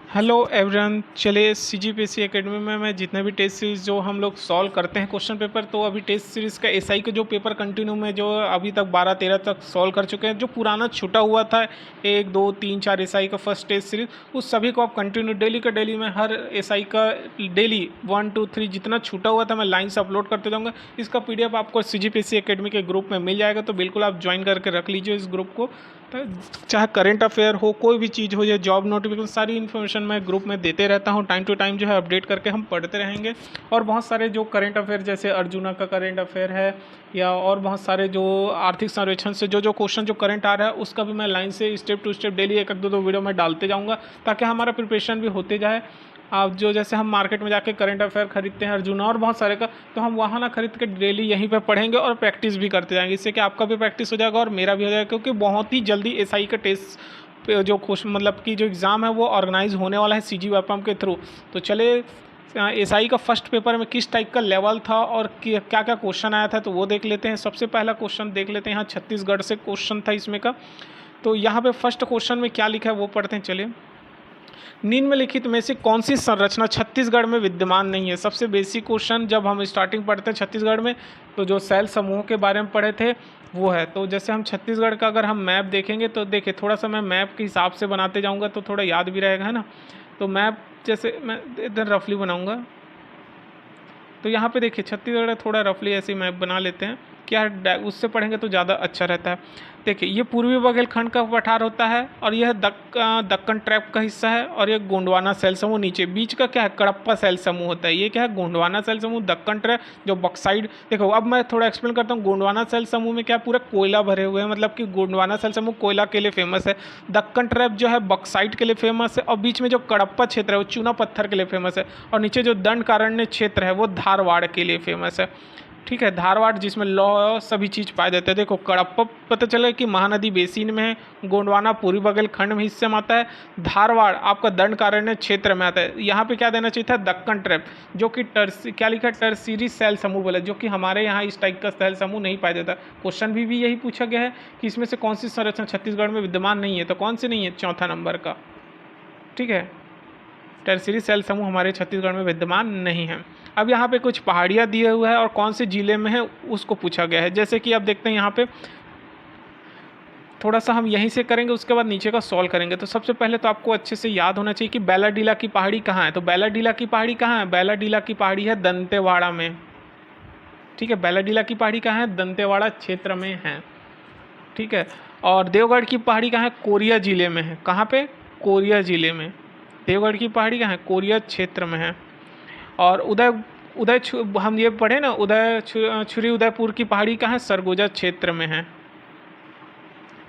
Hello everyone. चलिए CGPSC academy में मैं जितने भी टेस्ट सीरीज़ जो हम लोग सॉल्व करते हैं क्वेश्चन पेपर, तो अभी टेस्ट सीरीज़ का एसआई का जो पेपर कंटिन्यू में जो अभी तक 12-13 तक सॉल्व कर चुके हैं, जो पुराना छूटा हुआ था 1 2 3 4 एसआई का फर्स्ट टेस्ट सीरीज, उस सभी को आप कंटिन्यू डेली का डेली में हर एसआई का डेली 1 2 3 जितना छूटा हुआ था मैं लाइन से अपलोड करते जाऊँगा। इसका पीडीएफ आपको सीजीपीएससी एकेडमी के ग्रुप में मिल जाएगा, तो बिल्कुल आप ज्वाइन करके रख लीजिए इस ग्रुप को। तो चाहे करंट अफेयर हो, कोई भी चीज़ हो या जॉब नोटिफिकेशन, सारी इन्फॉर्मेशन मैं ग्रुप में देते रहता हूँ। टाइम टू टाइम जो है अपडेट करके हम पढ़ते रहेंगे। और बहुत सारे जो करंट अफेयर जैसे अर्जुना का करंट अफेयर है, या और बहुत सारे जो आर्थिक सर्वेक्षण से जो क्वेश्चन जो करंट आ रहा है, उसका भी मैं लाइन से स्टेप टू स्टेप डेली एक दो वीडियो में डालते जाऊँगा, ताकि हमारा प्रिपरेशन भी होते जाए। आप जो जैसे हम मार्केट में जाके करंट अफेयर खरीदते हैं अर्जुना और बहुत सारे का, तो हम वहाँ ना खरीद के डेली यहीं पे पढ़ेंगे और प्रैक्टिस भी करते जाएंगे। इससे कि आपका भी प्रैक्टिस हो जाएगा और मेरा भी हो जाएगा, क्योंकि बहुत ही जल्दी एसआई का टेस्ट जो क्वेश्चन मतलब कि जो एग्ज़ाम है वो ऑर्गेनाइज होने वाला है CGWAPAM के थ्रू। तो चले एसआई का फर्स्ट पेपर में किस टाइप का लेवल था और क्या क्या क्वेश्चन आया था, तो वो देख लेते हैं। सबसे पहला क्वेश्चन देख लेते हैं, यहाँ छत्तीसगढ़ से क्वेश्चन था इसमें का। तो यहाँ पे फर्स्ट क्वेश्चन में क्या लिखा है वो पढ़ते हैं। चलिए, निम्नलिखित में से कौन सी संरचना छत्तीसगढ़ में विद्यमान नहीं है। सबसे बेसिक क्वेश्चन जब हम स्टार्टिंग पढ़ते हैं छत्तीसगढ़ में, तो जो सेल समूह के बारे में पढ़े थे वो है। तो जैसे हम छत्तीसगढ़ का अगर हम मैप देखेंगे, तो देखिए थोड़ा सा मैं मैप के हिसाब से बनाते जाऊंगा तो थोड़ा याद भी रहेगा, है ना। तो मैप जैसे मैं इधर रफली बनाऊंगा, तो यहाँ पे देखिए छत्तीसगढ़ थोड़ा रफली ऐसे मैप बना लेते हैं, क्या उससे पढ़ेंगे तो ज़्यादा अच्छा रहता है। देखिए ये पूर्वी बघेलखंड का पठार होता है, और यह दक्कन ट्रैप का हिस्सा है, और ये गोंडवाना सेल समूह नीचे बीच का क्या है, कडप्पा सेल समूह होता है। ये क्या है, गोंडवाना सेल समूह, दक्कन ट्रैप जो बक्साइड। देखो अब मैं थोड़ा एक्सप्लेन करता हूँ। गोंडवाना सेल समूह में क्या पूरा कोयला भरे हुए हैं, मतलब कि गोंडवाना सेल समूह कोयला के लिए फेमस है। दक्कन ट्रैप जो है बक्साइड के लिए फेमस है, और बीच में जो कडप्पा क्षेत्र है वो चूना पत्थर के लिए फेमस है, और नीचे जो दंडकारण्य क्षेत्र है वो धारवाड़ के लिए फेमस है। ठीक है, धारवाड़ जिसमें लौ सभी चीज़ पाए जाते हैं। देखो कडप्पा पता चला कि महानदी बेसिन में है, गोंडवाना पूर्वी बघेलखंड में हिस्से में आता है, धारवाड़ आपका दंडकारण्य क्षेत्र में आता है। यहाँ पे क्या देना चाहिए था, दक्कन ट्रैप, जो कि क्या लिखा है, टर्सीरी सेल समूह बोला, जो कि हमारे यहाँ इस टाइप का सेल समूह नहीं पाया जाता। क्वेश्चन भी यही पूछा गया है कि इसमें से कौन सी संरचना छत्तीसगढ़ में विद्यमान नहीं है, तो कौन सी नहीं है, चौथा नंबर का। ठीक है, टर्सीरी सेल समूह हमारे छत्तीसगढ़ में विद्यमान नहीं है। अब यहाँ पे कुछ पहाड़ियाँ दिए हुए हैं और कौन से जिले में है उसको पूछा गया है। जैसे कि आप देखते हैं यहाँ पे थोड़ा सा हम यहीं से करेंगे, उसके बाद नीचे का सॉल्व करेंगे। तो सबसे पहले तो आपको अच्छे से याद होना चाहिए कि बैलाडीला की पहाड़ी कहाँ है। तो बैलाडीला की पहाड़ी कहाँ है, बैलाडीला की पहाड़ी है दंतेवाड़ा में। ठीक है, बैलाडीला की पहाड़ी कहाँ है, दंतेवाड़ा क्षेत्र में है। ठीक है, और देवगढ़ की पहाड़ी कहाँ है, कोरिया जिले में है। कहाँ पे, कोरिया जिले में। देवगढ़ की पहाड़ी कहाँ है, कोरिया क्षेत्र में है। और हम ये पढ़े ना, छुरी उदयपुर की पहाड़ी कहाँ है, सरगुजा क्षेत्र में है।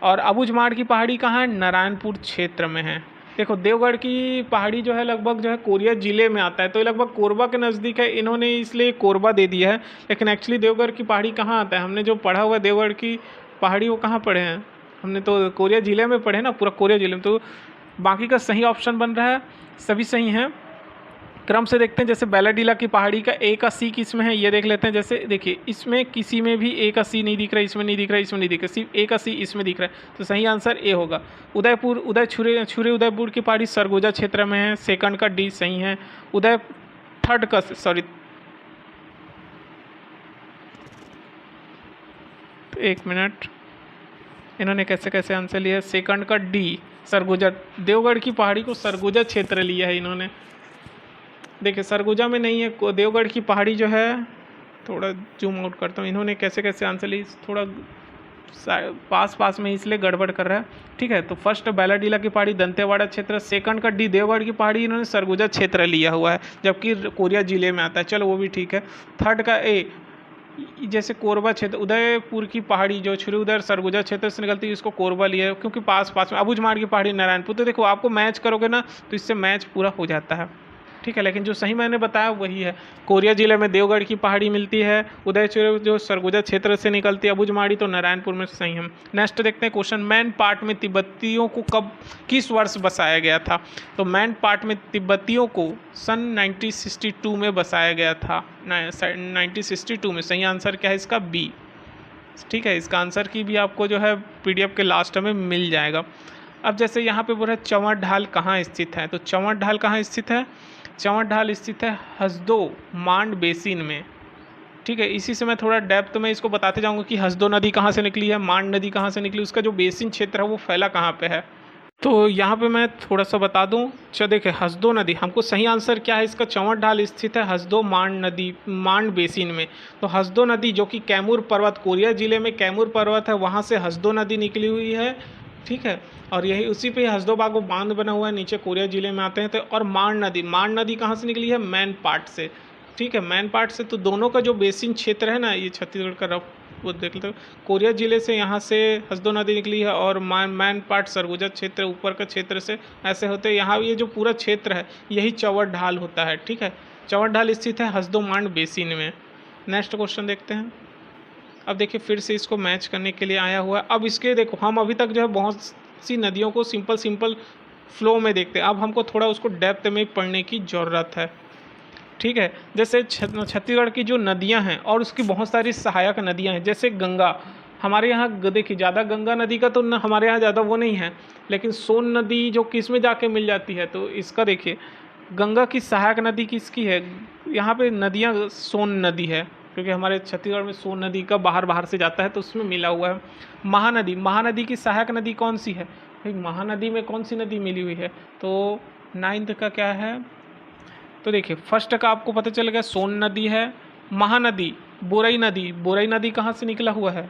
और अबूझमाड़ की पहाड़ी कहाँ है, नारायणपुर क्षेत्र में है। देखो देवगढ़ की पहाड़ी जो है लगभग जो है कोरिया जिले में आता है, तो ये लगभग कोरबा के नज़दीक है, इन्होंने इसलिए कोरबा दे दिया है। लेकिन एक्चुअली देवगढ़ की पहाड़ी कहाँ आता है, हमने जो पढ़ा हुआ देवगढ़ की पहाड़ी वो कहाँ पढ़े हैं, हमने तो कोरिया जिले में पढ़े ना, पूरा कोरिया जिले में। तो बाकी का सही ऑप्शन बन रहा है, सभी सही हैं। क्रम से देखते हैं, जैसे बैलाडीला की पहाड़ी का ए का सी किस में है ये देख लेते हैं। जैसे देखिए इसमें किसी में भी ए का सी नहीं दिख रहा है, इसमें नहीं दिख रहा है, इसमें नहीं दिख रहा, सिर्फ ए का सी इसमें दिख रहा है, तो सही आंसर ए होगा। छुरी उदयपुर की पहाड़ी सरगुजा क्षेत्र में है, सेकंड का डी सही है। थर्ड का सॉरी, एक मिनट, इन्होंने कैसे कैसे आंसर लिया, सेकंड का डी सरगुजा, देवगढ़ की पहाड़ी को सरगुजा क्षेत्र लिया है इन्होंने। देखिए सरगुजा में नहीं है, देवगढ़ की पहाड़ी जो है, थोड़ा जूम आउट करता हूँ, इन्होंने कैसे कैसे आंसर ली, थोड़ा पास में इसलिए गड़बड़ कर रहा है। ठीक है, तो फर्स्ट बैलाडीला की पहाड़ी दंतेवाड़ा क्षेत्र, सेकंड का डी देवगढ़ की पहाड़ी इन्होंने सरगुजा क्षेत्र लिया हुआ है, जबकि कोरिया जिले में आता है, चलो वो भी ठीक है। थर्ड का ए, जैसे कोरबा क्षेत्र, उदयपुर की पहाड़ी जो छुरी उदय सरगुजा क्षेत्र से निकलती है, इसको कोरबा लिया है क्योंकि पास में। अबूझमाड़ की पहाड़ी नारायणपुर, तो देखो आपको मैच करोगे ना तो इससे मैच पूरा हो जाता है। ठीक है, लेकिन जो सही मैंने बताया वही है। कोरिया जिले में देवगढ़ की पहाड़ी मिलती है, उदयपुर जो सरगुजा क्षेत्र से निकलती है, अबूझमाड़ी तो नारायणपुर में सही है। नेक्स्ट देखते हैं क्वेश्चन, मैन पार्ट में तिब्बतियों को किस वर्ष बसाया गया था। तो मैन पार्ट में तिब्बतियों को सन 1962 में बसाया गया था, 1962 में। सही आंसर क्या है इसका, बी। ठीक है, इसका आंसर की भी आपको जो है PDF के लास्ट में मिल जाएगा। अब जैसे यहाँ पे बोल रहा है चंवर ढाल कहाँ स्थित है, तो चंवर ढाल कहाँ स्थित है, चंवर ढाल स्थित है हसदो मांड बेसिन में। ठीक है, इसी से मैं थोड़ा डेप्थ में इसको बताते जाऊंगा कि हसदो नदी कहाँ से निकली है, मांड नदी कहाँ से निकली, उसका जो बेसिन क्षेत्र है वो फैला कहाँ पे है। तो यहाँ पे मैं थोड़ा सा बता दूं, चलो देखिए हसदो नदी, हमको सही आंसर क्या है इसका, चंवर ढाल स्थित है हसदो मांड नदी मांड बेसिन में। तो हसदो नदी जो कि कैमूर पर्वत, कोरिया जिले में कैमूर पर्वत है, वहाँ से हसदो नदी निकली हुई है। ठीक है, और यही उसी पे हसदो बागो बांध बना हुआ है, नीचे कोरिया जिले में आते हैं। तो और मांड नदी कहाँ से निकली है, मैन पार्ट से। ठीक है, मैन पार्ट से। तो दोनों का जो बेसिन क्षेत्र है ना, ये छत्तीसगढ़ का रफ वो देख लेते हो, कोरिया जिले से यहाँ से हसदो नदी निकली है, और मैन पार्ट सरगुजा क्षेत्र ऊपर का क्षेत्र से ऐसे होते हैं। यहाँ ये जो पूरा क्षेत्र है यही चंवर ढाल होता है। ठीक है, चंवर ढाल स्थित है हसदो मांड बेसिन में। नेक्स्ट क्वेश्चन देखते हैं। अब देखिए फिर से इसको मैच करने के लिए आया हुआ है। अब इसके देखो हम अभी तक जो है बहुत सी नदियों को सिंपल फ्लो में देखते हैं, अब हमको थोड़ा उसको डेप्थ में पढ़ने की ज़रूरत है। ठीक है, जैसे छत्तीसगढ़ की जो नदियां हैं और उसकी बहुत सारी सहायक नदियां हैं, जैसे गंगा, हमारे यहाँ देखिए ज़्यादा गंगा नदी का तो न हमारे यहाँ ज़्यादा वो नहीं है, लेकिन सोन नदी जो किस में जाके मिल जाती है, तो इसका देखिए गंगा की सहायक नदी किसकी है, यहाँ पे नदियाँ सोन नदी है, क्योंकि हमारे छत्तीसगढ़ में सोन नदी का बाहर से जाता है तो उसमें मिला हुआ है। महानदी की सहायक नदी कौन सी है, भाई महानदी में कौन सी नदी मिली हुई है, तो 9th का क्या है, तो देखिए फर्स्ट का आपको पता चल गया सोन नदी है। महानदी बोरई नदी कहाँ से निकला हुआ है,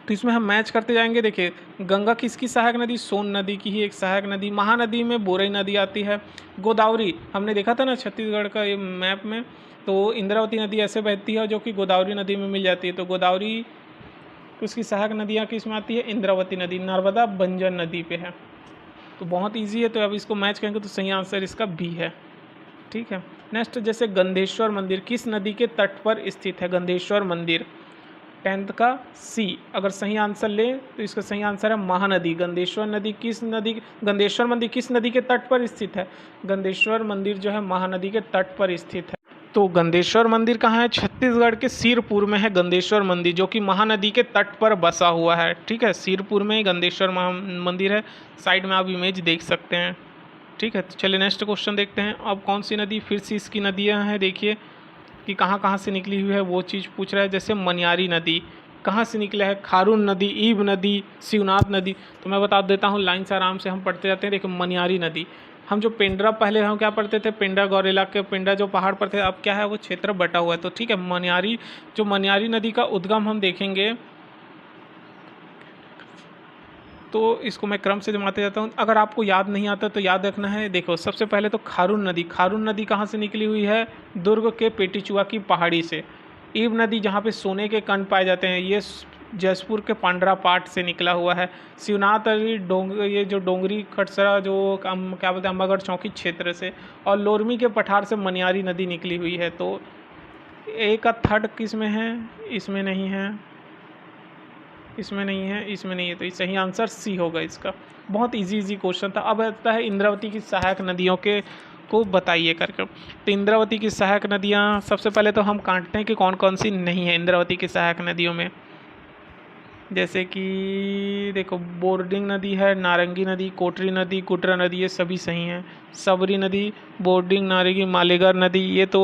तो इसमें हम मैच करते जाएंगे। देखिए गंगा किसकी सहायक नदी, सोन नदी की ही एक सहायक नदी, महानदी में बोरई नदी आती है। गोदावरी हमने देखा था ना छत्तीसगढ़ का ये मैप में, तो इंद्रावती नदी ऐसे बहती है जो कि गोदावरी नदी में मिल जाती है, तो गोदावरी उसकी सहायक नदियाँ किस में आती है, इंद्रावती नदी। नर्मदा बंजर नदी पे है, तो बहुत ईजी है, तो अब इसको मैच करेंगे तो सही आंसर इसका बी है। ठीक है, नेक्स्ट जैसे गंधेश्वर मंदिर किस नदी के तट पर स्थित है, गंधेश्वर मंदिर 10th का सी। अगर सही आंसर ले तो इसका सही आंसर है महानदी। गंधेश्वर मंदिर किस नदी के तट पर स्थित है, गंधेश्वर मंदिर जो है महानदी के तट पर स्थित है। तो गंधेश्वर मंदिर कहाँ है, छत्तीसगढ़ के सिरपुर में है गंधेश्वर मंदिर, जो कि महानदी के तट पर बसा हुआ है। ठीक है, सिरपुर में ही गंधेश्वर मंदिर है, साइड में आप इमेज देख सकते हैं। ठीक है, तो चलिए नेक्स्ट क्वेश्चन देखते हैं। अब कौन सी नदी, फिर से इसकी नदियाँ हैं, देखिए कि कहाँ कहाँ से निकली हुई है वो चीज़ पूछ रहा है। जैसे मनियारी नदी कहाँ से निकला है, खारून नदी, ईब नदी, शिवनाथ नदी। तो मैं बता देता हूँ, लाइन से आराम से हम पढ़ते जाते हैं। देखिए मनियारी नदी, हम जो पेंड्रा पहले हम क्या पढ़ते थे, पेंड्रा गौरेला के पेंड्रा जो पहाड़ पर थे, अब क्या है वो क्षेत्र बटा हुआ है। तो ठीक है, मनियारी नदी का उद्गम हम देखेंगे, तो इसको मैं क्रम से जमाते जाता हूँ। अगर आपको याद नहीं आता तो याद रखना है। देखो सबसे पहले तो खारून नदी कहाँ से निकली हुई है, दुर्ग के पेटीचुआ की पहाड़ी से। ईब नदी जहाँ पे सोने के कण पाए जाते हैं, ये जयपुर के पांडरा पाट से निकला हुआ है। शिवनाथ नदी ये जो डोंगरी खटसरा जो क्या बोलते हैं अम्बागढ़ चौकी क्षेत्र से, और लोरमी के पठार से मनियारी नदी निकली हुई है। तो ए का थर्ड किस में है, इसमें नहीं है, इसमें नहीं है, इसमें नहीं है, तो सही आंसर सी होगा इसका। बहुत इजी क्वेश्चन था। अब आता है इंद्रावती की सहायक नदियों के को बताइए करके। तो इंद्रावती की सहायक नदियाँ सबसे पहले तो हम काटते हैं कि कौन कौन सी नहीं है इंद्रावती की सहायक नदियों में। जैसे कि देखो बोर्डिंग नदी है, नारंगी नदी, कोटरी नदी, कुटरा नदी, ये सभी सही हैं। सबरी नदी, बोर्डिंग, नारंगी, मालेगार नदी, ये तो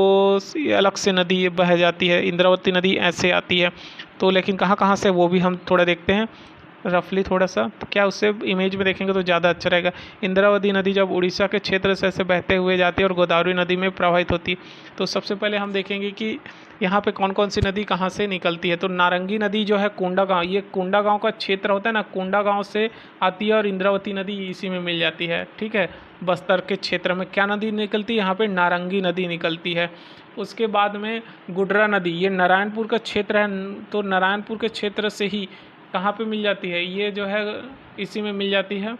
अलग से नदी बह जाती है। इंद्रावती नदी ऐसे आती है। तो लेकिन कहाँ कहाँ से वो भी हम थोड़ा देखते हैं रफली थोड़ा सा, तो क्या उससे इमेज में देखेंगे तो ज़्यादा अच्छा रहेगा। इंद्रावती नदी जब उड़ीसा के क्षेत्र से ऐसे बहते हुए जाती है और गोदावरी नदी में प्रवाहित होती है, तो सबसे पहले हम देखेंगे कि यहाँ पे कौन कौन सी नदी कहाँ से निकलती है। तो नारंगी नदी जो है कोंडागांव, ये कोंडागांव का क्षेत्र होता है ना, कोंडागांव से आती है, और इंद्रावती नदी इसी में मिल जाती है। ठीक है, बस्तर के क्षेत्र में क्या नदी निकलती है, यहाँ पे नारंगी नदी निकलती है। उसके बाद में गुडरा नदी, ये नारायणपुर का क्षेत्र है, तो नारायणपुर के क्षेत्र से ही कहाँ पे मिल जाती है, ये जो है इसी में मिल जाती है।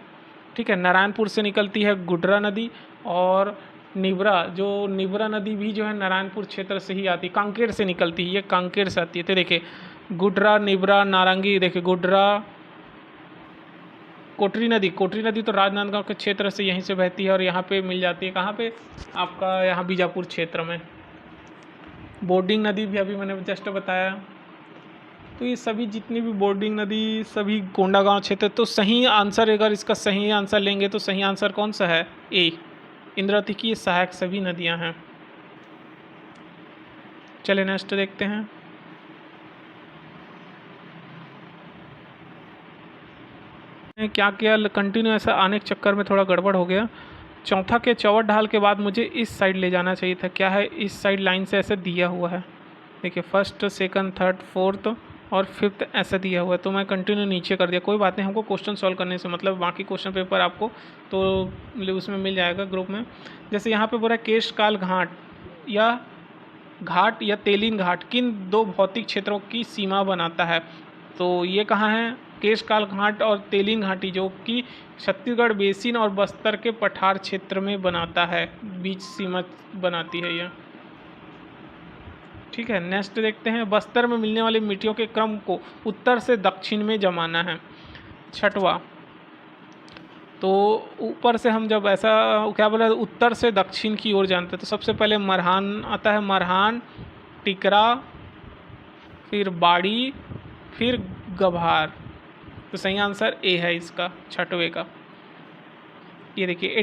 ठीक है, नारायणपुर से निकलती है गुडरा नदी, और निब्रा नदी भी जो है नारायणपुर क्षेत्र से ही आती है, कांकेर से निकलती है, ये कांकेर से आती है। तो देखिए गुडरा, निब्रा, नारंगी, देखिए गुडरा, कोटरी नदी तो राजनांदगांव के क्षेत्र से यहीं से बहती है और यहाँ पे मिल जाती है, कहाँ पे आपका यहाँ बीजापुर क्षेत्र में। बोर्डिंग नदी भी अभी मैंने जस्ट बताया। तो ये सभी जितनी भी बोर्डिंग नदी, सभी कोंडागांव क्षेत्र, तो सही आंसर, अगर इसका सही आंसर लेंगे तो सही आंसर कौन सा है? ए, इंद्रावती की सहायक सभी नदियां हैं। चलिए नेक्स्ट देखते हैं। क्या किया, कंटिन्यू ऐसा आने के चक्कर में थोड़ा गड़बड़ हो गया। चौथा के चौवट ढाल के बाद मुझे इस साइड ले जाना चाहिए था। क्या है, इस साइड लाइन से ऐसे दिया हुआ है, देखिए फर्स्ट, सेकंड, थर्ड, फोर्थ और फिफ्थ ऐसा दिया हुआ है, तो मैं कंटिन्यू नीचे कर दिया। कोई बात नहीं, हमको क्वेश्चन सॉल्व करने से मतलब, बाकी क्वेश्चन पेपर आपको तो उसमें मिल जाएगा ग्रुप में। जैसे यहाँ पे बोला केशकाल घाट या तेलीन घाट किन दो भौतिक क्षेत्रों की सीमा बनाता है? तो ये कहाँ है? केशकाल घाट और तेलीन घाटी, जो कि छत्तीसगढ़ बेसिन और बस्तर के पठार क्षेत्र में बनाता है, बीच सीमा बनाती है यह। ठीक है, नेक्स्ट देखते हैं। बस्तर में मिलने वाली मिट्टियों के क्रम को उत्तर से दक्षिण में जमाना है। छठवा, तो ऊपर से हम जब ऐसा क्या बोला, उत्तर से दक्षिण की ओर जानते हैं, तो सबसे पहले मरहान आता है, मरहान, टिकरा, फिर बाड़ी, फिर गभार। तो सही आंसर ए है इसका, छठवें का। ये देखिए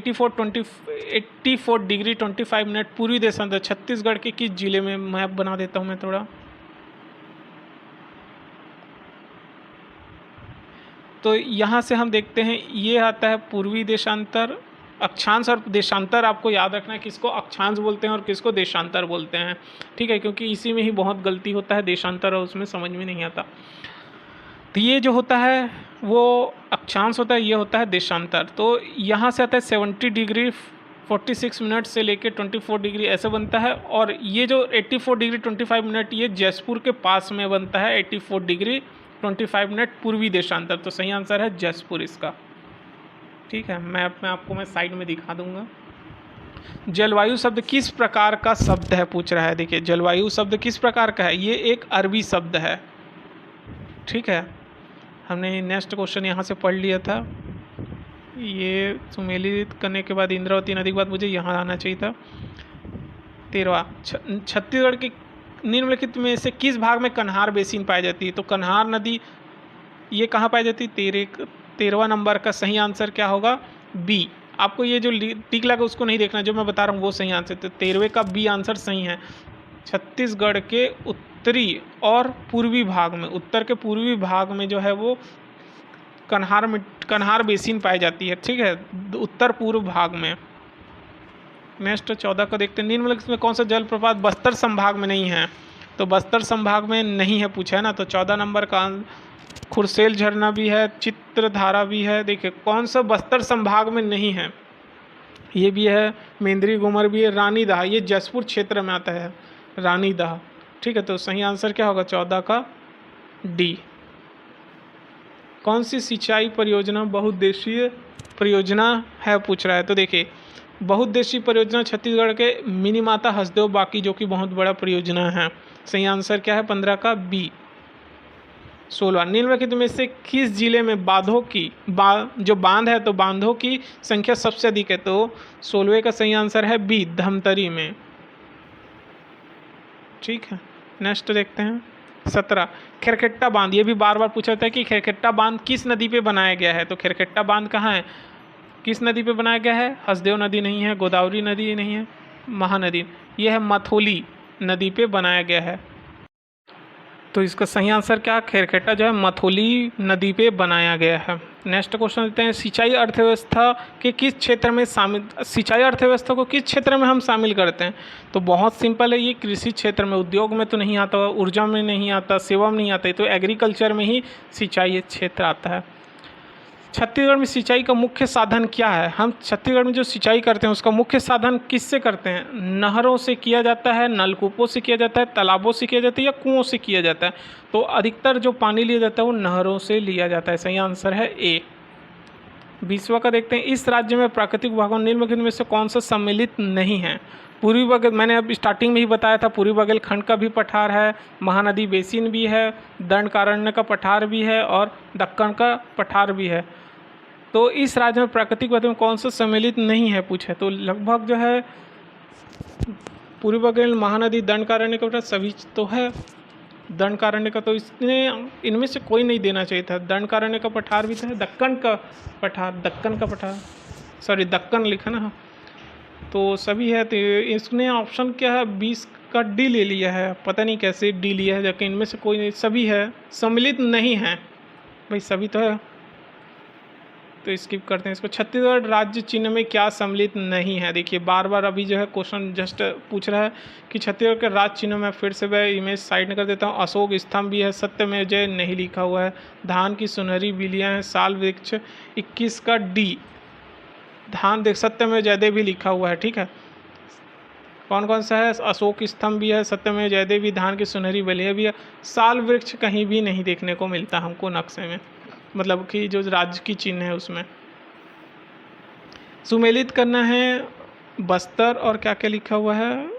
84 डिग्री 25 मिनट पूर्वी देशांतर छत्तीसगढ़ के किस जिले में? मैप बना देता हूँ मैं थोड़ा। तो यहाँ से हम देखते हैं, ये आता है पूर्वी देशांतर। अक्षांश और देशांतर आपको याद रखना है, किसको अक्षांश बोलते हैं और किसको देशांतर बोलते हैं। ठीक है, क्योंकि इसी में ही बहुत गलती होता है, देशांतर और उसमें समझ में नहीं आता। तो ये जो होता है वो अक्षांश होता है, ये होता है देशांतर। तो यहाँ से आता है 70 डिग्री 46 मिनट से लेके 24 डिग्री ऐसे बनता है, और ये जो 84 डिग्री 25 मिनट ये जयपुर के पास में बनता है, 84 डिग्री 25 मिनट पूर्वी देशांतर। तो सही आंसर है जयपुर इसका। ठीक है, मैप में आपको मैं साइड में दिखा दूंगा। जलवायु शब्द किस प्रकार का शब्द है पूछ रहा है। देखिए जलवायु शब्द किस प्रकार का है, ये एक अरबी शब्द है। ठीक है, हमने नेक्स्ट क्वेश्चन यहाँ से पढ़ लिया था। ये सुमेलित करने के बाद इंद्रावती नदी के बाद मुझे यहाँ आना चाहिए था। 13वां, छत्तीसगढ़ के निम्नलिखित में से किस भाग में कन्हार बेसिन पाई जाती है? तो कन्हार नदी ये कहाँ पाई जाती है? 13वां नंबर का सही आंसर क्या होगा? बी। आपको ये जो टिक लगा उसको नहीं देखना, जो मैं बता रहा हूँ वो सही आंसर। तो 13वें का बी आंसर सही है। छत्तीसगढ़ के उत्तरी और पूर्वी भाग में, उत्तर के पूर्वी भाग में जो है वो कन्हार बेसिन पाई जाती है। ठीक है, उत्तर पूर्व भाग में। नेक्स्ट 14 को देखते हैं। निम्नलिखित में कौन सा जलप्रपात बस्तर संभाग में नहीं है? तो बस्तर संभाग में नहीं है पूछा है ना, तो 14 नंबर का खुरसेल झरना भी है, चित्रधारा भी है। देखिए कौन सा बस्तर संभाग में नहीं है, ये भी है, मेंद्री घूमर भी है, रानीदह ये जसपुर क्षेत्र में आता है, रानीदह। ठीक है, तो सही आंसर क्या होगा? 14 का डी। कौन सी सिंचाई परियोजना बहुउद्देशीय परियोजना है पूछ रहा है। तो देखिए बहुउद्देशीय परियोजना छत्तीसगढ़ के मिनीमाता हसदेव बाकी, जो कि बहुत बड़ा परियोजना है। सही आंसर क्या है? 15 का बी। 16, निम्नलिखित में से किस जिले में बांधों की जो बांध है, तो बांधों की संख्या सबसे अधिक है? तो 16वें का सही आंसर है बी, धमतरी में। ठीक है, नेक्स्ट देखते हैं। 17, खेरखेट्टा बांध, ये भी बार बार पूछा जाता है कि खेरखेट्टा बांध किस नदी पे बनाया गया है। तो खेरखेट्टा बांध कहाँ है, किस नदी पे बनाया गया है? हसदेव नदी नहीं है, गोदावरी नदी नहीं है, महानदी, ये है मथोली नदी पे बनाया गया है। तो इसका सही आंसर क्या? खेरखेट्टा जो है मथोली नदी पे बनाया गया है। नेक्स्ट क्वेश्चन देते हैं। सिंचाई अर्थव्यवस्था के किस क्षेत्र में शामिल, सिंचाई अर्थव्यवस्था को किस क्षेत्र में हम शामिल करते हैं? तो बहुत सिंपल है, ये कृषि क्षेत्र में, उद्योग में तो नहीं आता, ऊर्जा में नहीं आता, सेवा में नहीं आता, तो एग्रीकल्चर में ही सिंचाई क्षेत्र आता है। छत्तीसगढ़ में सिंचाई का मुख्य साधन क्या है? हम छत्तीसगढ़ में जो सिंचाई करते हैं उसका मुख्य साधन किससे करते हैं? नहरों से किया जाता है, नलकूपों से किया जाता है, तालाबों से किया जाता है या कुओं से किया जाता है? तो अधिकतर जो पानी लिया जाता है वो नहरों से लिया जाता है। सही आंसर है ए। 20वां का देखते हैं। इस राज्य में प्राकृतिक भगवान निम्नलिखित में से कौन सा सम्मिलित नहीं है? पूर्वी बघेल, मैंने अब स्टार्टिंग में ही बताया था, पूर्वी बघेलखंड का भी पठार है, महानदी बेसिन भी है, दंडकारण्य का पठार भी है और दक्कन का पठार भी है। तो इस राज्य में प्राकृतिक वातावरण में कौन सा सम्मिलित नहीं है पूछे? तो लगभग जो है पूर्वी बघेल, महानदी, दंडकारण्य का पठार सभी तो है। दंडकारण्य का तो इसने इनमें से कोई नहीं देना चाहिए था। दंडकारण्य का पठार भी था, दक्कन का पठार, सॉरी दक्कन लिखा ना, तो सभी है। तो इसने ऑप्शन क्या है 20 का डी ले लिया है, पता नहीं कैसे डी लिया है, जबकि इनमें से कोई नहीं, सभी है, सम्मिलित नहीं है भाई, सभी तो है, तो स्किप करते हैं इसको। छत्तीसगढ़ राज्य चिन्ह में क्या सम्मिलित नहीं है? देखिए बार बार अभी जो है क्वेश्चन जस्ट पूछ रहा है कि छत्तीसगढ़ के राज्य चिन्ह में, फिर से मैं इमेज साइड कर देता हूँ। अशोक स्तंभ भी है, सत्यमेव जय नहीं लिखा हुआ है, धान की सुनहरी बिलियाँ हैं, साल वृक्ष 21 का डी, धान देख सत्यमेव जयदेव भी लिखा हुआ है, ठीक है। कौन कौन सा है? अशोक स्तंभ भी है, सत्यमेव जयदेव भी, धान की सुनहरी बलिया भी है, साल वृक्ष कहीं भी नहीं देखने को मिलता हमको नक्शे में, मतलब कि जो राज्य की चिन्ह है उसमें। सुमेलित करना है बस्तर और क्या क्या लिखा हुआ है,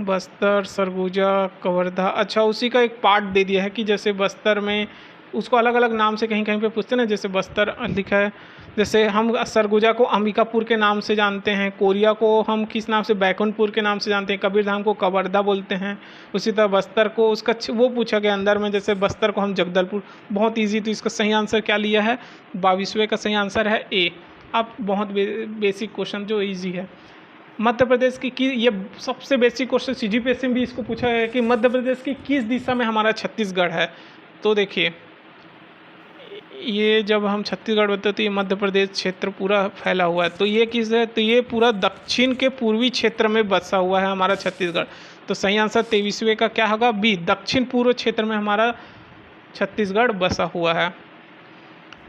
बस्तर, सरगुजा, कवर्धा। अच्छा उसी का एक पार्ट दे दिया है कि जैसे बस्तर में उसको अलग अलग नाम से कहीं कहीं पे पूछते हैं ना, जैसे बस्तर लिखा है, जैसे हम सरगुजा को अंबिकापुर के नाम से जानते हैं, कोरिया को हम किस नाम से, बैकुंठपुर के नाम से जानते हैं, कबीरधाम को कवर्धा बोलते हैं। उसी तरह बस्तर को उसका वो पूछा गया अंदर में, जैसे बस्तर को हम जगदलपुर। बहुत ईजी, तो इसका सही आंसर क्या लिया है? 22वें का सही आंसर है ए। अब बहुत बेसिक क्वेश्चन जो ईजी है, मध्य प्रदेश की ये सबसे बेसिक क्वेश्चन सीजीपीएससी में भी इसको पूछा है कि मध्य प्रदेश की किस दिशा में हमारा छत्तीसगढ़ है। तो देखिए ये जब हम छत्तीसगढ़ बोलते हैं तो ये मध्य प्रदेश क्षेत्र पूरा फैला हुआ है, तो ये किस है? तो ये पूरा दक्षिण के पूर्वी क्षेत्र में बसा हुआ है हमारा छत्तीसगढ़। तो सही आंसर 23वें का क्या होगा? बी, दक्षिण पूर्व क्षेत्र में हमारा छत्तीसगढ़ बसा हुआ है।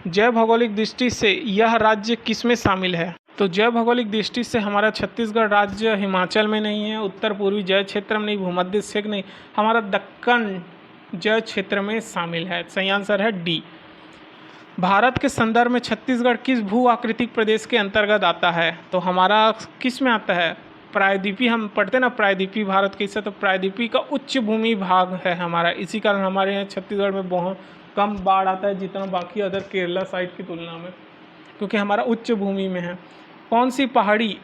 जैव भौगोलिक दृष्टि से यह राज्य किस में शामिल है? तो जैव भौगोलिक दृष्टि से हमारा छत्तीसगढ़ राज्य हिमाचल में नहीं है, उत्तर पूर्वी जैव क्षेत्र में नहीं, भूमध्य क्षेत्र नहीं, हमारा दक्कन जैव क्षेत्र में शामिल है। सही आंसर है डी। भारत के संदर्भ में छत्तीसगढ़ किस भू आकृतिक प्रदेश के अंतर्गत आता है? तो हमारा किस में आता है? प्रायद्वीपीय, हम पढ़ते ना प्रायद्वीपीय भारत कैसे, तो प्रायद्वीपीय का उच्च भूमि भाग है हमारा, इसी कारण हमारे यहाँ छत्तीसगढ़ में बहुत कम बाढ़ आता है जितना बाकी अदर केरला साइड की तुलना में, क्योंकि हमारा उच्च भूमि में है। कौन सी पहाड़ी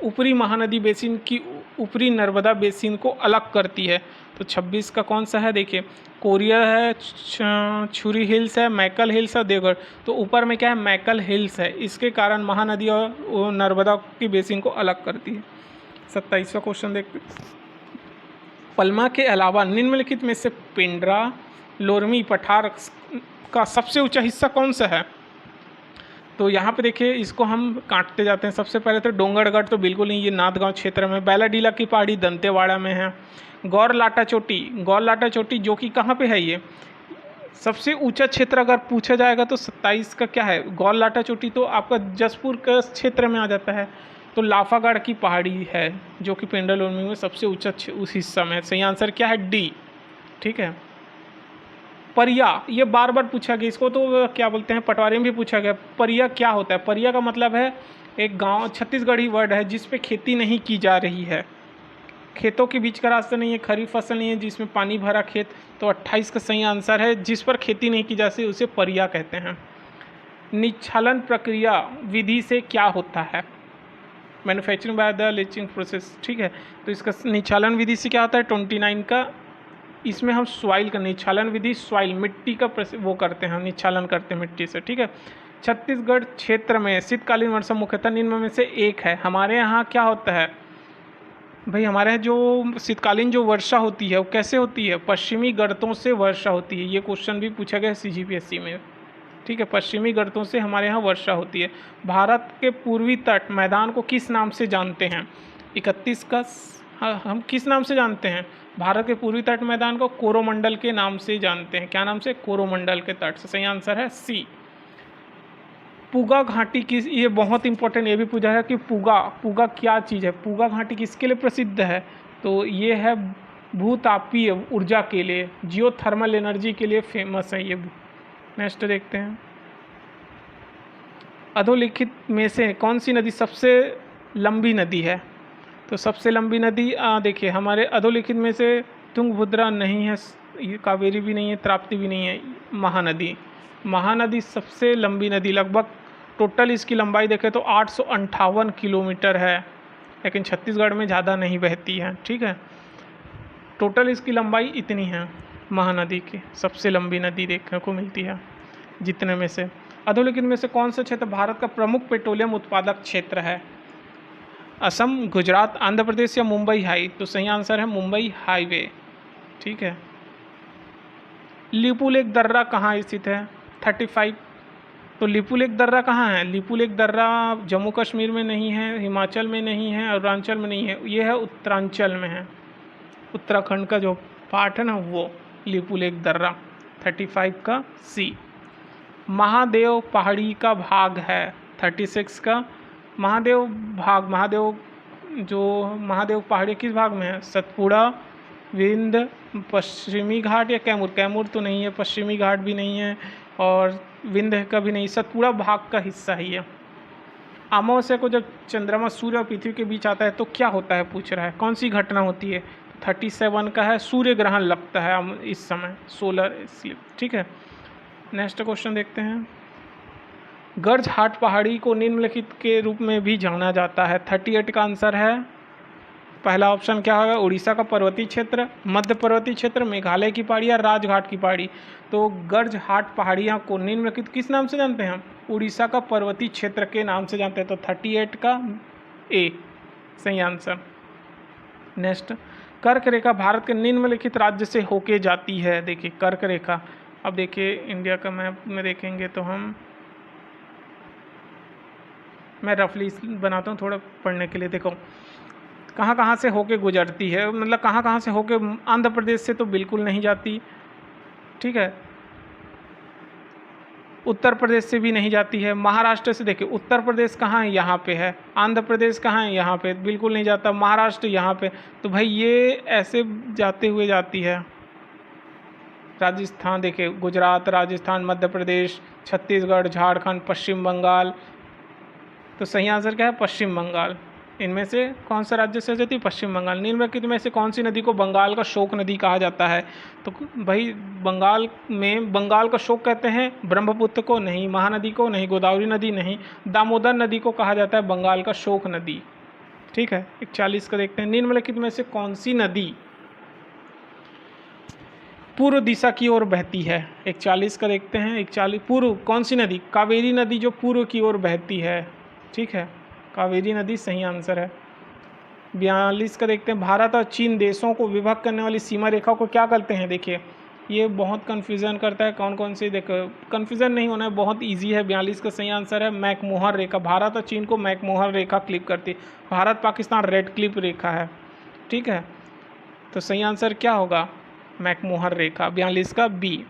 ऊपरी महानदी बेसिन की ऊपरी नर्मदा बेसिन को अलग करती है? तो 26 का कौन सा है? देखिए कोरिया है, छुरी हिल्स है, मैकल हिल्स है, देवगढ़। तो ऊपर में क्या है? मैकल हिल्स है, इसके कारण महानदी और नर्मदा की बेसिन को अलग करती है। 27वां क्वेश्चन देखते। पलमा के अलावा निम्नलिखित में से पेंड्रा लोरमी पठार का सबसे ऊंचा हिस्सा कौन सा है? तो यहाँ पे देखिए इसको हम काटते जाते हैं। सबसे पहले तो डोंगरगढ़ तो बिल्कुल नहीं, ये नाथगांव क्षेत्र में। बैलाडीला की पहाड़ी दंतेवाड़ा में है। गौरलाटा चोटी जो कि कहाँ पे है? ये सबसे ऊंचा क्षेत्र अगर पूछा जाएगा तो 27 का क्या है? गौरलाटा चोटी तो आपका जसपुर का क्षेत्र में आ जाता है। तो लाफागढ़ की पहाड़ी है जो कि पेंड्रा लोरमी में सबसे ऊंचा उस हिस्सा में है। सही आंसर क्या है? डी, ठीक है। परिया, ये बार बार पूछा गया, इसको तो क्या बोलते हैं, पटवारी में भी पूछा गया। परिया क्या होता है? परिया का मतलब है एक गांव, छत्तीसगढ़ी वर्ड है जिस पे खेती नहीं की जा रही है, खेतों के बीच का रास्ता नहीं है, खरीफ फसल नहीं है जिसमें पानी भरा खेत। तो 28 का सही आंसर है, जिस पर खेती नहीं की जाती उसे परिया कहते हैं। निच्छालन प्रक्रिया विधि से क्या होता है? Manufacturing by the leaching process, ठीक है। तो इसका निच्छालन विधि से क्या होता है? 29 का, इसमें हम सॉइल का निच्छालन विधि, सॉइल मिट्टी का वो करते हैं, हम निच्छालन करते हैं मिट्टी से, ठीक है। छत्तीसगढ़ क्षेत्र में शीतकालीन वर्षा मुख्यतः निम्न में से एक है। हमारे यहाँ क्या होता है भाई? हमारे यहाँ जो शीतकालीन जो वर्षा होती है वो कैसे होती है? पश्चिमी गर्तों से वर्षा होती है। ये क्वेश्चन भी पूछा गया सीजीपीएससी में, ठीक है। पश्चिमी गर्तों से हमारे यहाँ वर्षा होती है। भारत के पूर्वी तट मैदान को किस नाम से जानते हैं? 31 का हम किस नाम से जानते हैं? भारत के पूर्वी तट मैदान को कोरोमंडल के नाम से जानते हैं। क्या नाम से? कोरोमंडल के तट से। सही आंसर है सी। पूगा घाटी किस, ये बहुत इंपॉर्टेंट, ये भी पूछा है कि पूगा क्या चीज़ है? पूगा घाटी किसके लिए प्रसिद्ध है? तो ये है भूतापीय ऊर्जा के लिए, जियोथर्मल एनर्जी के लिए फेमस है ये। नेक्स्ट देखते हैं। अधोलिखित में से कौन सी नदी सबसे लंबी नदी है? तो सबसे लंबी नदी देखिए हमारे अधोलिखित में से तुंगभद्रा नहीं है, ये कावेरी भी नहीं है, ताप्ती भी नहीं है, महानदी सबसे लंबी नदी। लगभग टोटल इसकी लंबाई देखें तो 858 किलोमीटर है, लेकिन छत्तीसगढ़ में ज़्यादा नहीं बहती है, ठीक है। टोटल इसकी लंबाई इतनी है। महानदी की सबसे लंबी नदी देखने को मिलती है जितने में से। अधोलिखित में से कौन सा क्षेत्र भारत का प्रमुख पेट्रोलियम उत्पादक क्षेत्र है? असम, गुजरात, आंध्र प्रदेश या मुंबई हाई? तो सही आंसर है मुंबई हाईवे। ठीक है। लिपुलेख दर्रा कहाँ स्थित है? 35। तो लिपुलेख दर्रा कहाँ है? लिपुलेख दर्रा जम्मू कश्मीर में नहीं है, हिमाचल में नहीं है, अरुणाचल में नहीं है, ये है उत्तरांचल में है। उत्तराखंड का जो पार्ट है ना वो लिपुलेख दर्रा। 35 का सी। महादेव पहाड़ी का भाग है 36 का। महादेव भाग, महादेव पहाड़ी किस भाग में है? सतपुड़ा, विंध्य, पश्चिमी घाट या कैमूर? कैमूर तो नहीं है, पश्चिमी घाट भी नहीं है और विंध्य का भी नहीं, सतपुड़ा भाग का हिस्सा ही है। अमावस्या को जब चंद्रमा सूर्य और पृथ्वी के बीच आता है तो क्या होता है पूछ रहा है, कौन सी घटना होती है? 37 का है, सूर्य ग्रहण लगता है इस समय, सोलर स्लिप। ठीक है। नेक्स्ट क्वेश्चन देखते हैं। गर्ज हाट पहाड़ी को निम्नलिखित के रूप में भी जाना जाता है। 38 का आंसर है, पहला ऑप्शन क्या होगा? उड़ीसा का पर्वतीय क्षेत्र, मध्य पर्वतीय क्षेत्र, मेघालय की पहाड़ी या राजघाट की पहाड़ी? तो गर्ज हाट पहाड़ियाँ को निम्नलिखित किस नाम से जानते हैं हम? उड़ीसा का पर्वतीय क्षेत्र के नाम से जानते हैं। तो 38 का ए सही आंसर। नेक्स्ट, कर्क रेखा भारत के निम्नलिखित राज्य से होके जाती है। देखिए कर्क रेखा, अब देखिए इंडिया का मैप में देखेंगे तो मैं रफली बनाता हूँ थोड़ा पढ़ने के लिए। देखो कहाँ कहाँ से होके गुजरती है, मतलब कहाँ कहाँ से होके, आंध्र प्रदेश से तो बिल्कुल नहीं जाती। ठीक है। उत्तर प्रदेश से भी नहीं जाती है। महाराष्ट्र से, देखिए उत्तर प्रदेश कहाँ है? यहाँ पे है। आंध्र प्रदेश कहाँ है? यहाँ पे, बिल्कुल नहीं जाता। महाराष्ट्र यहाँ पे, तो भाई ये ऐसे जाते हुए जाती है। राजस्थान, देखिए गुजरात, राजस्थान, मध्य प्रदेश, छत्तीसगढ़, झारखंड, पश्चिम बंगाल। तो सही आंसर क्या है? पश्चिम बंगाल। इनमें से कौन सा राज्य से जाती है? पश्चिम बंगाल। निम्नलिखित में से कौन सी नदी को बंगाल का शोक नदी कहा जाता है? तो भाई बंगाल में बंगाल का शोक कहते हैं ब्रह्मपुत्र को नहीं, महानदी को नहीं, गोदावरी नदी नहीं, दामोदर नदी को कहा जाता है बंगाल का शोक नदी। ठीक है। 41 का देखते हैं। निम्नलिखित में से कौन सी नदी पूर्व दिशा की ओर बहती है? 41 का देखते हैं। 41 पूर्व, कौन सी नदी? कावेरी नदी जो पूर्व की ओर बहती है। ठीक है, कावेरी नदी सही आंसर है। 42 का देखते हैं। भारत और चीन देशों को विभक्त करने वाली सीमा रेखा को क्या कहते हैं? देखिए ये बहुत कन्फ्यूज़न करता है, कौन कौन सी, देखो कन्फ्यूज़न नहीं होना है, बहुत इजी है। 42 का सही आंसर है मैकमोहन रेखा। भारत और चीन को मैकमोहन रेखा क्लिप करती है। भारत पाकिस्तान रेड क्लिप रेखा है। ठीक है, तो सही आंसर क्या होगा? मैकमोहन रेखा। 42 का बी।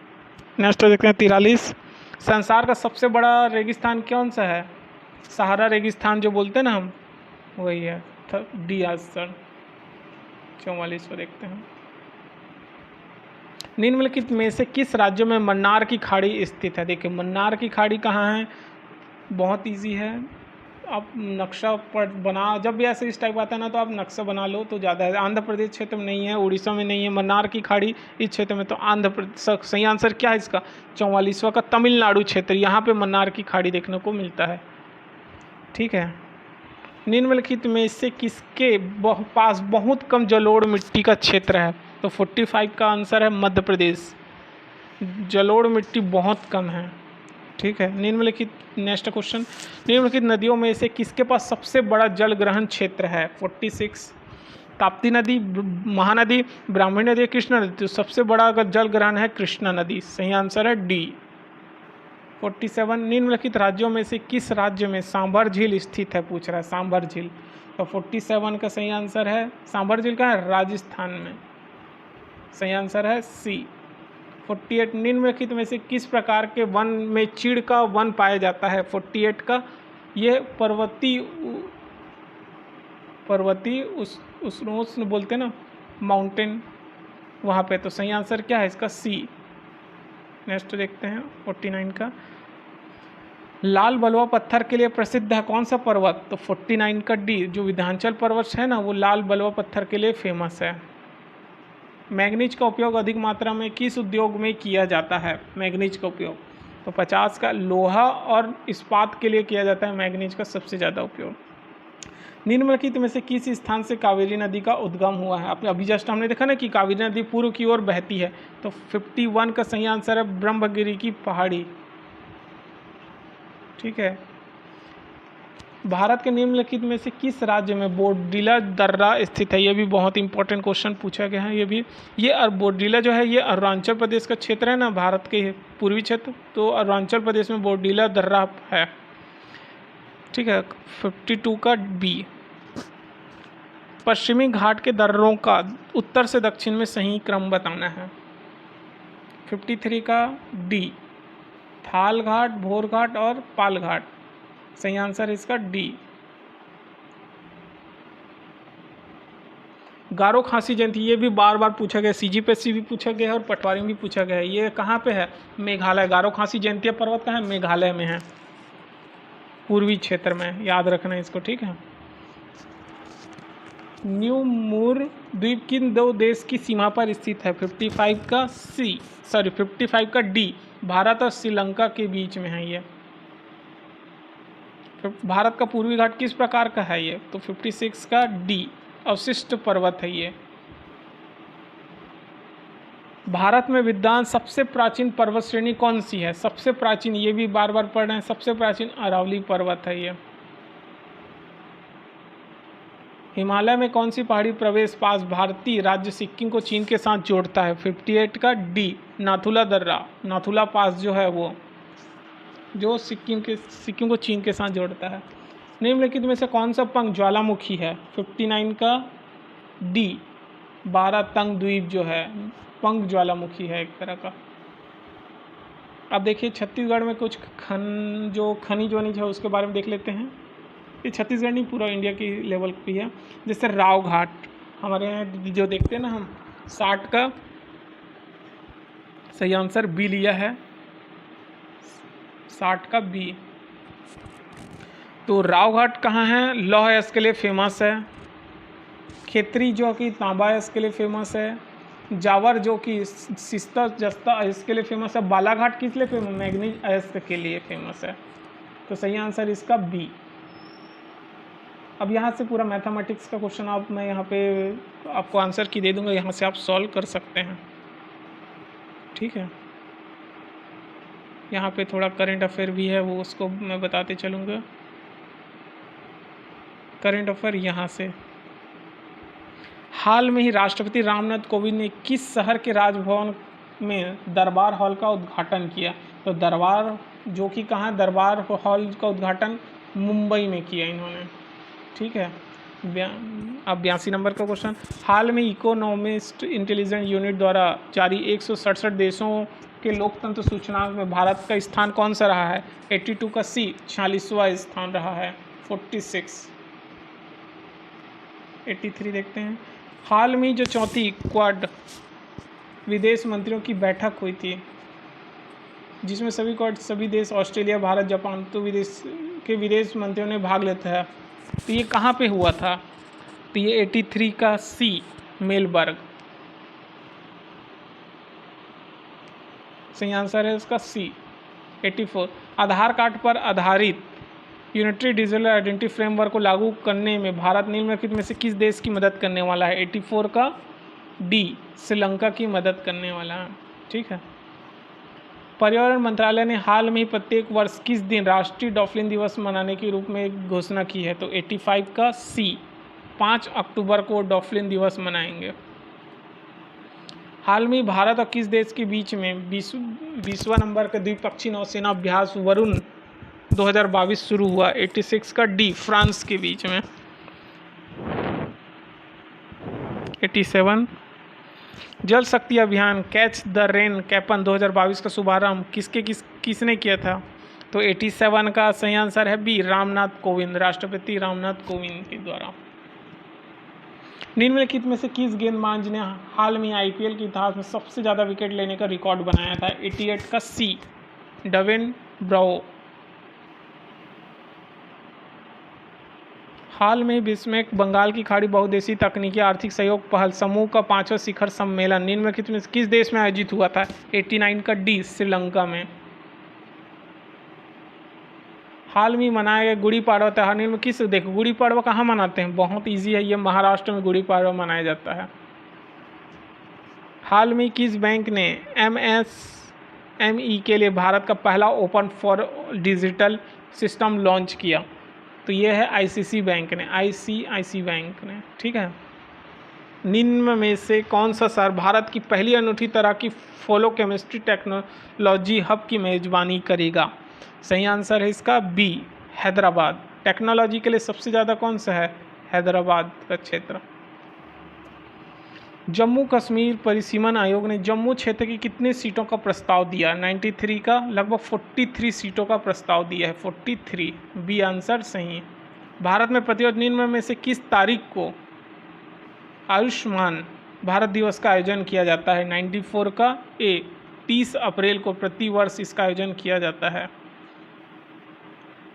नेक्स्ट देखते हैं 43। संसार का सबसे बड़ा रेगिस्तान कौन सा है? सहारा रेगिस्तान जो बोलते हैं ना हम, वही है। D answer. 44 को देखते हैं। निम्नलिखित में से किस राज्य में मन्नार की खाड़ी स्थित है? देखिए मन्नार की खाड़ी कहाँ है? बहुत इजी है, आप नक्शा पर बना, जब भी ऐसे इस टाइप आता है ना तो आप नक्शा बना लो तो ज़्यादा है। आंध्र प्रदेश क्षेत्र में नहीं है, उड़ीसा में नहीं है मन्नार की खाड़ी इस क्षेत्र में, तो आंध्र प्रदेश सही आंसर क्या है इसका? 44वां का तमिलनाडु क्षेत्र, यहाँ पे मन्नार की खाड़ी देखने को मिलता है। ठीक है। निम्नलिखित में से किसके पास बहुत कम जलोढ़ मिट्टी का क्षेत्र है? तो 45 का आंसर है मध्य प्रदेश। जलोढ़ मिट्टी बहुत कम है। ठीक है। निम्नलिखित, नेक्स्ट क्वेश्चन, निम्नलिखित नदियों में से किसके पास सबसे बड़ा जल ग्रहण क्षेत्र है? 46 ताप्ती नदी, महानदी, ब्राह्मणी नदी, कृष्णा नदी? तो सबसे बड़ा अगर जल ग्रहण है कृष्णा नदी। सही आंसर है डी। 47 निम्नलिखित राज्यों में से किस राज्य में सांभर झील स्थित है? पूछ रहा है सांभर झील। तो 47 का सही आंसर है, सांभर झील कहाँ है? राजस्थान में। सही आंसर है सी। 48 निम्नलिखित में से किस प्रकार के वन में चीड़ का वन पाया जाता है? 48 का, ये पर्वतीय उष्ण बोलते हैं ना, माउंटेन, वहाँ पे। तो सही आंसर क्या है इसका? सी। नेक्स्ट देखते हैं 49 का। लाल बलुआ पत्थर के लिए प्रसिद्ध है कौन सा पर्वत? तो 49 का डी, जो विंध्याचल पर्वत है ना वो लाल बलुआ पत्थर के लिए फेमस है। मैग्नीज का उपयोग अधिक मात्रा में किस उद्योग में किया जाता है? मैग्नीज का उपयोग, तो 50 का लोहा और इस्पात के लिए किया जाता है मैग्नीज का सबसे ज़्यादा उपयोग। निम्नलिखित में से किस स्थान से कावेरी नदी का उद्गम हुआ है? आपने अभी जस्ट हमने देखा ना कि कावेरी नदी पूर्व की ओर बहती है, तो 51 का सही आंसर है ब्रह्मगिरी की पहाड़ी। ठीक है। भारत के निम्नलिखित में से किस राज्य में बोडलिया दर्रा स्थित है? ये भी बहुत इंपॉर्टेंट क्वेश्चन पूछा गया है। ये बोडलिया जो है ये अरुणाचल प्रदेश का क्षेत्र है ना, भारत के पूर्वी क्षेत्र, तो अरुणाचल प्रदेश में बोडलिया दर्रा है। ठीक है। 52 का बी। पश्चिमी घाट के दर्रों का उत्तर से दक्षिण में सही क्रम बताना है। 53 का डी, थाल घाट, भोर घाट और पाल घाट। सही आंसर है इसका डी। गारो खासी जयंती, ये भी बार बार पूछा गया, सीजीपीएससी भी पूछा गया है और पटवारी में भी पूछा गया है। ये कहाँ पे है? मेघालय। गारो खासी जयंती पर्वत कहाँ है? मेघालय में है, पूर्वी क्षेत्र में, याद रखना इसको। ठीक है। न्यू मूर द्वीप किन दो देश की सीमा पर स्थित है? 55 का सी, सॉरी 55 का डी, भारत और श्रीलंका के बीच में है ये। भारत का पूर्वी घाट किस प्रकार का है ये? तो 56 का डी, अवशिष्ट पर्वत है ये। भारत में विद्यमान सबसे प्राचीन पर्वत श्रेणी कौन सी है? सबसे प्राचीन, ये भी बार बार पढ़ रहे हैं, सबसे प्राचीन अरावली पर्वत है ये। हिमालय में कौन सी पहाड़ी प्रवेश पास भारतीय राज्य सिक्किम को चीन के साथ जोड़ता है? 58 का डी, नाथुला दर्रा, नाथुला पास जो है वो, जो सिक्किम को चीन के साथ जोड़ता है। निम्नलिखित में से कौन सा पंख ज्वालामुखी है? 59 का डी, 12 तंग द्वीप जो है पंख ज्वालामुखी है एक तरह का। अब देखिए छत्तीसगढ़ में कुछ खनिज वनिज है उसके बारे में देख लेते हैं। ये छत्तीसगढ़ नहीं, पूरा इंडिया की लेवल पे है। जैसे राव घाट, हमारे यहाँ जो देखते हैं ना हम, 60 का सही आंसर बी लिया है, 60 का बी। तो राव घाट कहाँ है? लौह अयस्क के लिए फेमस है। खेतरी जो कि तांबा अयस्क के लिए फेमस है। जावर जो कि सिस्ता जस्ता अयस्क के लिए फेमस है। बालाघाट किस लिए फेमस? मैग्नीज अयस्क के लिए फेमस है। तो सही आंसर इसका बी। अब यहाँ से पूरा मैथमेटिक्स का क्वेश्चन मैं यहाँ पे आपको आंसर की दे दूँगा, यहाँ से आप सॉल्व कर सकते हैं। ठीक है। यहाँ पे थोड़ा करंट अफेयर भी है, वो उसको मैं बताते चलूँगा। करंट अफेयर यहाँ से, हाल में ही राष्ट्रपति रामनाथ कोविंद ने किस शहर के राजभवन में दरबार हॉल का उद्घाटन किया? तो दरबार जो कि कहाँ, दरबार हॉल का उद्घाटन मुंबई में किया इन्होंने। ठीक है। अब 82 नंबर का क्वेश्चन, हाल में इकोनॉमिस्ट इंटेलिजेंस यूनिट द्वारा जारी 167 देशों के लोकतंत्र सूचकांक में भारत का स्थान कौन सा रहा है? 82 का सी, 46वां स्थान रहा है। 46। 83 देखते हैं। हाल में जो चौथी क्वाड विदेश मंत्रियों की बैठक हुई थी, जिसमें सभी देश, ऑस्ट्रेलिया, भारत, जापान, तो विदेश मंत्रियों ने भाग लेते हैं, तो ये कहाँ पे हुआ था? तो ये 83 का सी, मेलबर्ग। सही आंसर है उसका सी। 84, आधार कार्ड पर आधारित यूनिटरी डिजिटल आइडेंटिटी फ्रेमवर्क को लागू करने में भारत निम्नलिखित में से किस देश की मदद करने वाला है? 84 का डी, श्रीलंका की मदद करने वाला है। ठीक है। पर्यावरण मंत्रालय ने हाल में ही प्रत्येक वर्ष किस दिन राष्ट्रीय डॉल्फिन दिवस मनाने के रूप में घोषणा की है? तो 85 का सी, 5 अक्टूबर को डॉल्फिन दिवस मनाएंगे। हाल में भारत और किस देश के बीच में 20वां नंबर का द्विपक्षीय नौसेना अभ्यास वरुण 2022 शुरू हुआ? 86 का डी, फ्रांस के बीच में। 87, जल शक्ति अभियान कैच द रेन कैंपेन 2022 का शुभारंभ किसने किया था? तो 87 का सही आंसर है बी, रामनाथ कोविंद, राष्ट्रपति रामनाथ कोविंद के द्वारा। निम्नलिखित में से किस गेंदबाज ने हाल में आईपीएल के इतिहास में सबसे ज़्यादा विकेट लेने का रिकॉर्ड बनाया था? 88 का सी, डेविन ब्रावो। हाल में विश्व में बंगाल की खाड़ी बहुदेशीय तकनीकी आर्थिक सहयोग पहल समूह का 5वां शिखर सम्मेलन निम्नलिखित में किस देश में आयोजित हुआ था? 89 का डी, श्रीलंका में। हाल में मनाया गया गुड़ी पाड़वा त्यौहार निम्न में किस, देखो गुड़ी पाड़वा कहाँ मनाते हैं, बहुत ईजी है ये, महाराष्ट्र में गुड़ी पाड़वा मनाया जाता है। हाल में किस बैंक ने MSME के लिए भारत का पहला open for digital system launch किया, तो ये है ICICI बैंक ने, ICICI बैंक ने, ठीक है। निम्न में से कौन सा शहर भारत की पहली अनूठी तरह की फ्लो केमिस्ट्री टेक्नोलॉजी हब की मेजबानी करेगा? सही आंसर है इसका बी, हैदराबाद। टेक्नोलॉजी के लिए सबसे ज़्यादा कौन सा है? हैदराबाद का क्षेत्र। जम्मू कश्मीर परिसीमन आयोग ने जम्मू क्षेत्र की कितने सीटों का प्रस्ताव दिया? 93 का, लगभग 43 सीटों का प्रस्ताव दिया है, 43, बी आंसर सही है। भारत में प्रतिवर्ष निम्न में से किस तारीख को आयुष्मान भारत दिवस का आयोजन किया जाता है? 94 का ए, 30 अप्रैल को प्रतिवर्ष इसका आयोजन किया जाता है।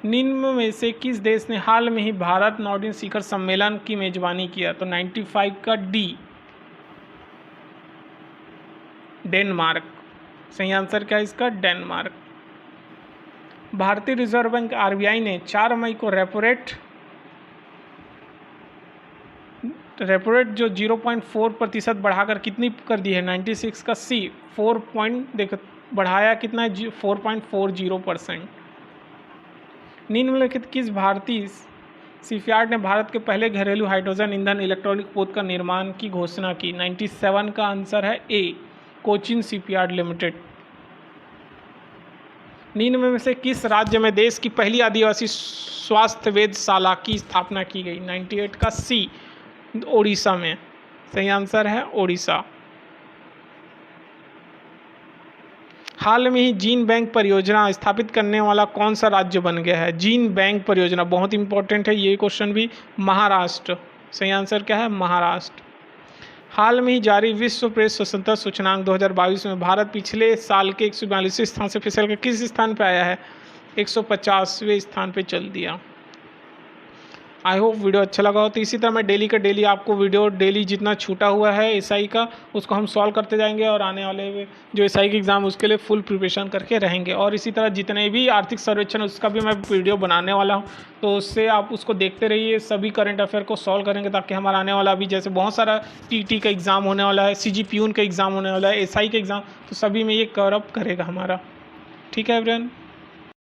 निम्न में से किस देश ने हाल में ही भारत नॉर्डिक शिखर सम्मेलन की मेजबानी किया? तो 95 का डी, डेनमार्क। सही आंसर क्या है इसका? डेनमार्क। भारतीय रिजर्व बैंक RBI ने 4 मई को रेपो रेट जो 0.4% बढ़ाकर कितनी कर दी है? 96 का सी, 4 पॉइंट देखो बढ़ाया कितना है? 4.40%। निम्नलिखित किस भारतीय शिपयार्ड ने भारत के पहले घरेलू हाइड्रोजन ईंधन इलेक्ट्रॉनिक पोत का निर्माण की घोषणा की? 97 का आंसर है ए, कोचिन शिपयार्ड लिमिटेड। निम्न में से किस राज्य में देश की पहली आदिवासी स्वास्थ्य वेधशाला की स्थापना की गई? 98 का सी, ओडिशा में। सही आंसर है ओडिशा। हाल में ही जीन बैंक परियोजना स्थापित करने वाला कौन सा राज्य बन गया है? जीन बैंक परियोजना बहुत इंपॉर्टेंट है ये क्वेश्चन भी, महाराष्ट्र। सही आंसर क्या है? महाराष्ट्र। हाल में ही जारी विश्व प्रेस स्वतंत्रता सूचकांक 2022 में भारत पिछले साल के 142वें स्थान से फिसल कर किस स्थान पर आया है? 150वें स्थान पर चल दिया। आई होप वीडियो अच्छा लगा हो। तो इसी तरह मैं डेली का डेली आपको वीडियो डेली जितना छूटा हुआ है SI का उसको हम सॉल्व करते जाएंगे और आने वाले जो SI के एग्ज़ाम उसके लिए फुल प्रिपरेशन करके रहेंगे। और इसी तरह जितने भी आर्थिक सर्वेक्षण उसका भी मैं वीडियो बनाने वाला हूं, तो उससे आप उसको देखते रहिए, सभी करंट अफेयर को सॉल्व करेंगे ताकि हमारा आने वाला अभी जैसे बहुत सारा TT का एग्ज़ाम होने वाला है, CG PUN का एग्ज़ाम होने वाला है, SI का एग्ज़ाम, तो सभी में ये कवर अप करेगा हमारा। ठीक है एवरीवन।